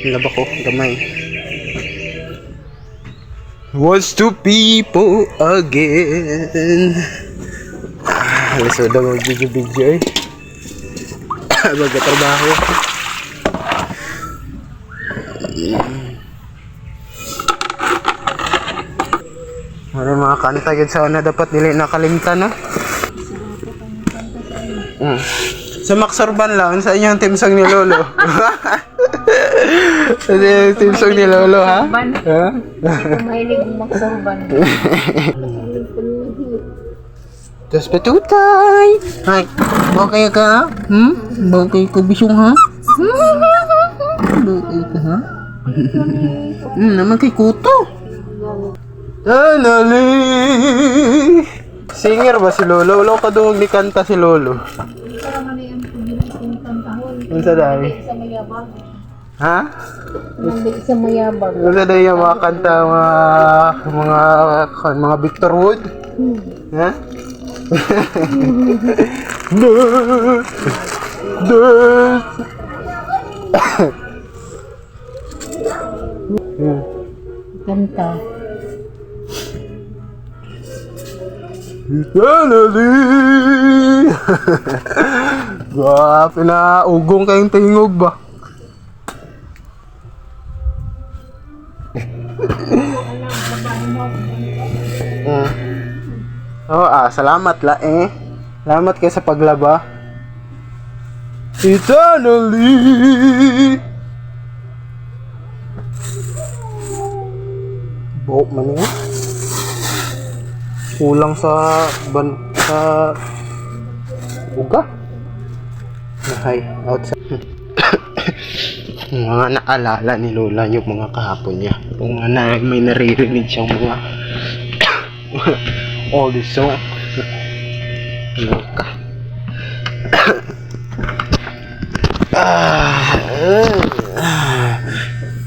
Laba ko, gamay. Wants to people again. Alas na daw mag-video eh. Magkatrabaho. May mga kanta yun sa una dapat nila nakalimtan, no? Sa Maxorban lang, sa inyong team song ni Lolo. Sa team song ni Lolo, ha? Ha? Mahilig Maxorban. Tapos patutay! Ay, bakay ka? Bakay ka bisyong, ha? Bakay ka, ha? Naman kay Kuto. Tanali! Singer ba si Lolo? Wala ka doon ni kanta si Lolo. Para man yung kantahon. Ano sa dahil? Sa mayabang. Ha? Hindi sa mayabang. Ano sa dahil yung mga kanta, mga Victor Wood? Ha? Kanta. Eternally! Grabe na, ugong kayong tingog ba? Salamat la eh. Salamat kayo sa paglaba. Eternally! Buhok man yun. Kulang sa uga. Nahay, outside. Mga naalala ni Lola yung mga kahapon niya. Kung may naririnig siyang mga all this song. Loka.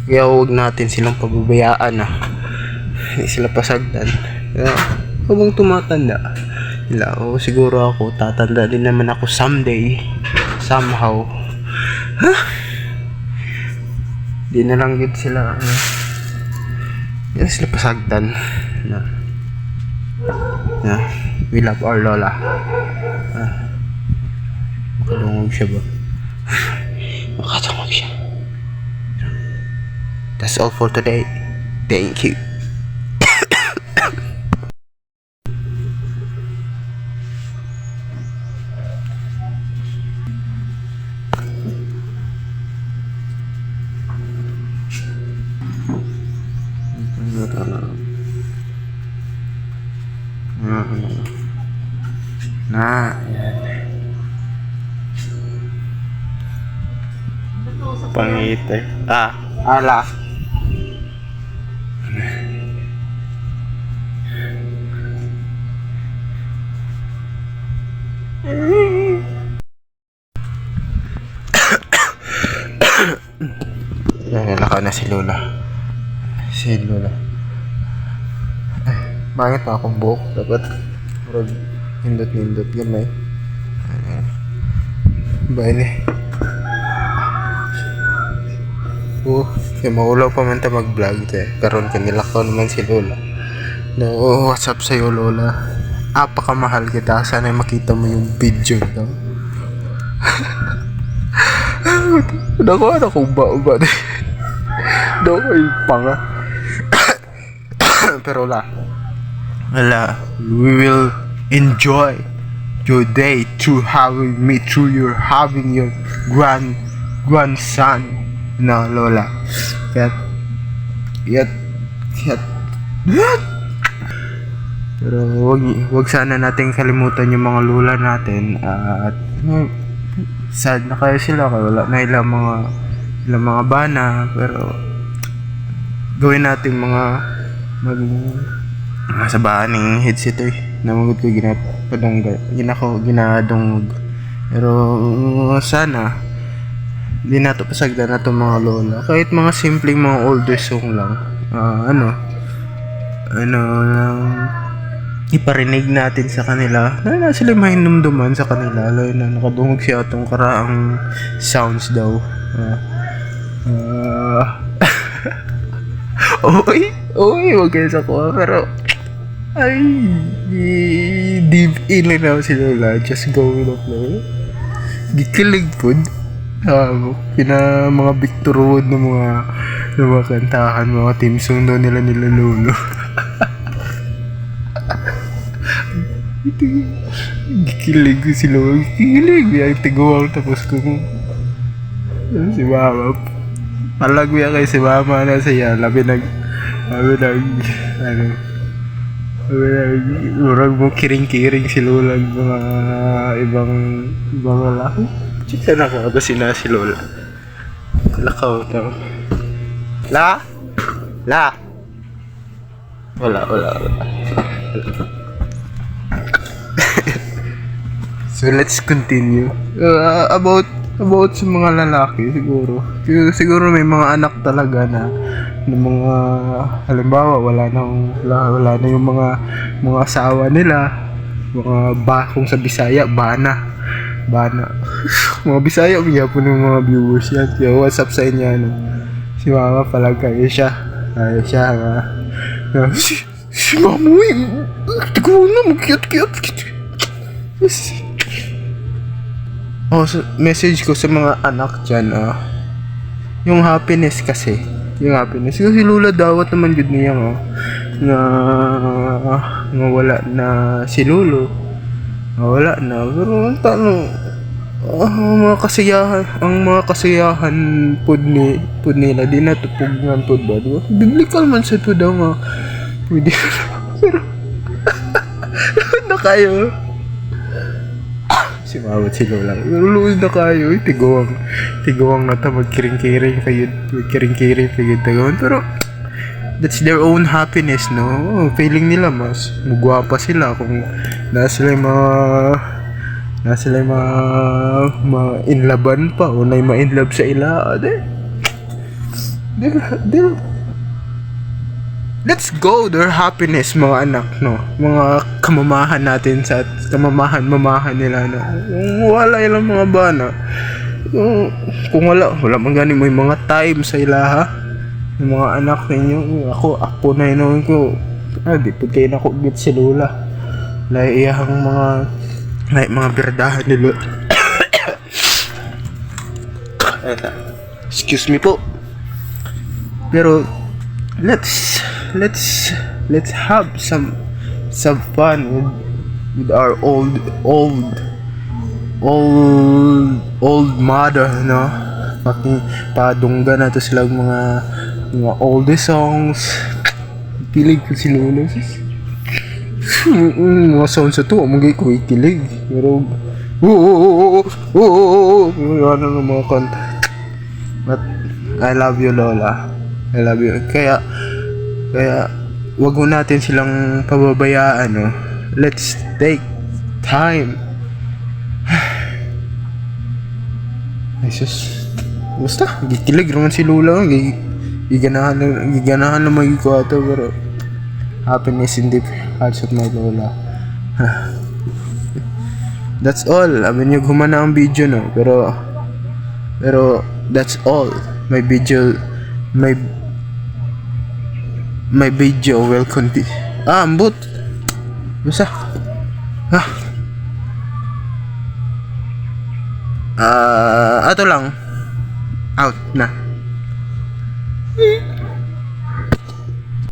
Kaya huwag natin silang pababayaan ah. Hindi sila pasagdan. Habang tumatanda siguro ako tatanda din naman ako someday, somehow. Di na lang yun sila yan sila pasagdan na we love our Lola. Makalungog siya ba? Makatungog siya. That's all for today. Thank you. Pangitay. Ala. Nalaka na si Lola. Bakit pa akong buhok? Dapat hindot-hindot gamay. Bale. Kaya maulaw pa man ta mag-vlog karon kanila ko naman si Lola. No, what's up sa'yo Lola? Apakamahal kita. Sana makita mo yung video no? Ano ko ba? Daw ko yung panga. Pero we will enjoy your day through having your grandson na Lola. Yat. Pero wag sana nating kalimutan yung mga lola natin at sad na kayo sila kaya wala na ilang mga bana, pero gawin natin mga sa baaning headset namagod ko ginadong pero sana di nato pasagdan na itong mga lola kahit mga simpleng mga older song lang iparinig natin sa kanila na sila mahinumduman sa kanila lalo na nakadungog siya itong karaang sounds daw Ah... Uy, wag kayo sa kuha, pero ay, deep in lang ako si Lola, just go with the flow. Gikilig po. Pina mga Victor Wood ng mga kantahan, mga team song daw nila Lolo. Gikilig ko si Lola, gikilig. Yung tiguang tapos ko si Mama. Palagwi kay si Mama na siya, labi nag, urag mo kiring-kiring si Lola ng mga ibang lalaki. Chika na ka ba sina si Lola? Lakaw na. La? Wala. So let's continue. About sa mga lalaki siguro. Siguro may mga anak talaga na mga halimbawa wala na yung mga asawa nila, mga kung sa Bisaya bana mga Bisaya bigyan po ng mga viewers yan. Yo, what's up sa inyo ano? Si Mama pala kayo siya si Mama tignan mo cute. So message ko sa mga anak dyan, yung happiness kasi. Kasi si Lola dawat naman yun niya, na wala na si Lolo. Wala na. Pero ang tanong, ang mga kasiyahan pod nila, di natupog nga pod ba? Diba? Biblical man sa pod nga. Pwede pero, na kayo. Si Mama at si Lola. Luluod na kayo. Tiguang na ito. Magkiring-kiring kayo. Tagawan. Pero, that's their own happiness, no? Feeling nila mas mugwapa sila kung nasa sila ma-inlaban pa o na ma-inlove sa ila. Let's go their happiness, mga anak, no? Mga kamamahan natin sa mamahan nila, no? Kung wala ilang mga bana, kung wala man gani mo yung mga time sa ila, ha? Yung mga anak ninyo, ako na yun ko, di po kayo na ko git si Lola. Iyahang mga berdahan ni Lola. Excuse me po. Pero, let's have some fun with our old mother, no? Padungga na to silang mga oldest songs. Kilig ko si Lola. Mga sounds sa to, magay ko ikilig. Pero ano ng mga kanta. But I love you, Lola. I love you. Kaya wag mo natin silang pababayaan, no? Let's take time. Ay sus. Basta, gikilig naman si Lola. Giganahan na magiging ito, pero happiness in the hearts of my Lola. That's all. Amin nyo gumana ang video, no? Pero that's all. My video will continue. Ambot. Basta. Ato lang. Out na.